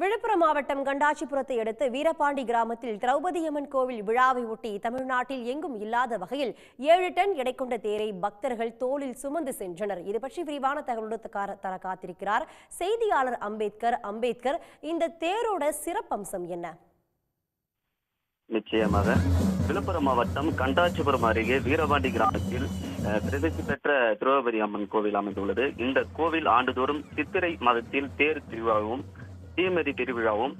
விழுப்புரம் மாவட்டம் கண்டாச்சிபுரத்தை அடுத்து வீரபாண்டி கிராமத்தில் திரௌபதியம்மன் கோவில் விழாவை ஒட்டி தமிழ்நாட்டில் எங்கும் இல்லாத வகையில் 7 டன் எடை கொண்ட தேரை பக்தர்கள் தோளில் சுமந்து சென்றனர். இது பற்றி விரிவான தகவலுடன் தர காத்திருக்கிறார் செய்தியாளர் அம்பேத்கர். இந்த தேரோட சிறப்பம்சம் என்ன? நிச்சயமாக விழுப்புரம் மாவட்டம் கண்டாச்சிபுரம் அருகே வீரபாண்டி கிராமத்தில் பிரசித்தி பெற்ற திரௌபதி அம்மன் கோவில் அமைந்துள்ளது. இந்த கோவில் ஆண்டுதோறும் சித்திரை மாதத்தில் தேர் திருவிழாவும் தீமிதி திருவிழாவும்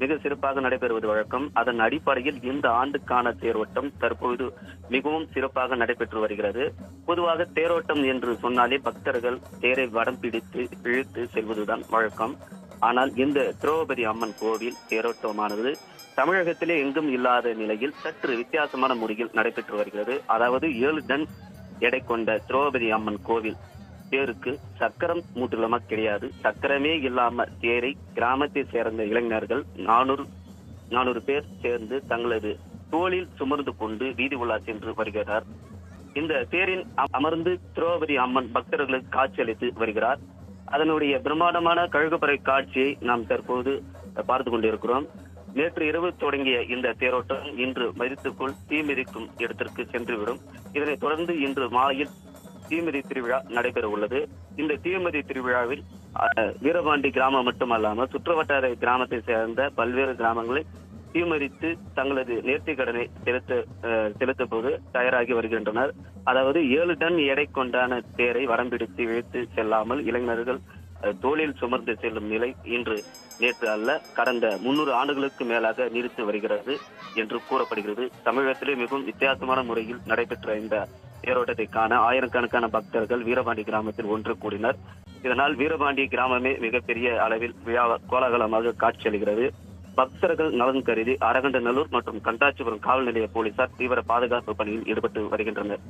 மிக சிறப்பாக நடைபெறுவது வழக்கம். அதன் அடிப்படையில் இந்த ஆண்டுக்கான தேரோட்டம் தற்போது மிகவும் சிறப்பாக நடைபெற்று வருகிறது. பொதுவாக தேரோட்டம் என்று சொன்னாலே பக்தர்கள் தேரை வடம் பிடித்து இழுத்து செல்வதுதான் வழக்கம். ஆனால் இந்த திரௌபதி அம்மன் கோவில் தேரோட்டமானது தமிழகத்திலே எங்கும் இல்லாத நிலையில் சற்று வித்தியாசமான முறையில் நடைபெற்று வருகிறது. அதாவது 7 டன் எடை கொண்ட திரௌபதி அம்மன் கோவில் தேருக்கு சக்கரம் முற்றிலுமா கிடையாது. சக்கரமே இல்லாம தேரை கிராமத்தை சேர்ந்த இளைஞர்கள் 400 பேர் சேர்ந்து தங்களது தோளில் சுமர்ந்து கொண்டு வீதி உலா சென்று வருகிறார். இந்த தேரின் அமர்ந்து திரௌபதி அம்மன் பக்தர்களுக்கு காட்சியளித்து வருகிறார். அதனுடைய பிரம்மாண்டமான கழுகுப்பறை காட்சியை நாம் தற்போது பார்த்து கொண்டிருக்கிறோம். நேற்று இரவு தொடங்கிய இந்த தேரோட்டம் இன்று மதித்துக்குள் தீமிதிக்கும் இடத்திற்கு சென்றுவிடும். இதனைத் தொடர்ந்து இன்று மாலையில் தீமிதி திருவிழா நடைபெற உள்ளது. இந்த தீமிதி திருவிழாவில் வீரபாண்டி கிராமம் மட்டுமல்லாமல் சுற்றுவட்டார கிராமத்தை சேர்ந்த பல்வேறு கிராமங்களை தீமதித்து தங்களது நேர்த்தி கடனை செலுத்த போது தயாராகி வருகின்றனர். அதாவது 7 டன் எடை கொண்டான தேரை வரம்பிடித்து இழுத்து செல்லாமல் இளைஞர்கள் தோளில் சுமர்ந்து செல்லும் நிலை இன்று நேற்று அல்ல, கடந்த 300 ஆண்டுகளுக்கு மேலாக நீடித்து வருகிறது என்று கூறப்படுகிறது. தமிழகத்திலே மிகவும் வித்தியாசமான முறையில் நடைபெற்ற இந்த தேரோட்டத்தை காண ஆயிரக்கணக்கான பக்தர்கள் வீரபாண்டி கிராமத்தில் ஒன்று கூடினர். இதனால் வீரபாண்டி கிராமமே மிகப்பெரிய அளவில் கோலாகலமாக காட்சியளிக்கிறது. பக்தர்கள் நலன் கருதி அரகண்டநல்லூர் மற்றும் கண்டாச்சிபுரம் காவல் நிலைய போலீசார் தீவிர பாதுகாப்பு பணியில் ஈடுபட்டு வருகின்றனர்.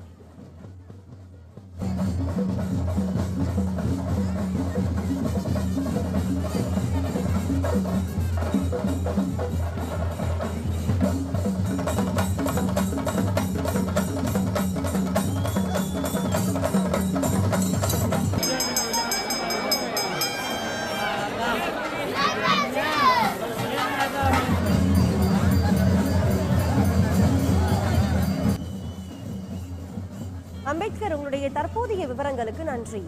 அம்பேத்கர், உங்களுடைய தற்போதைய விவரங்களுக்கு நன்றி.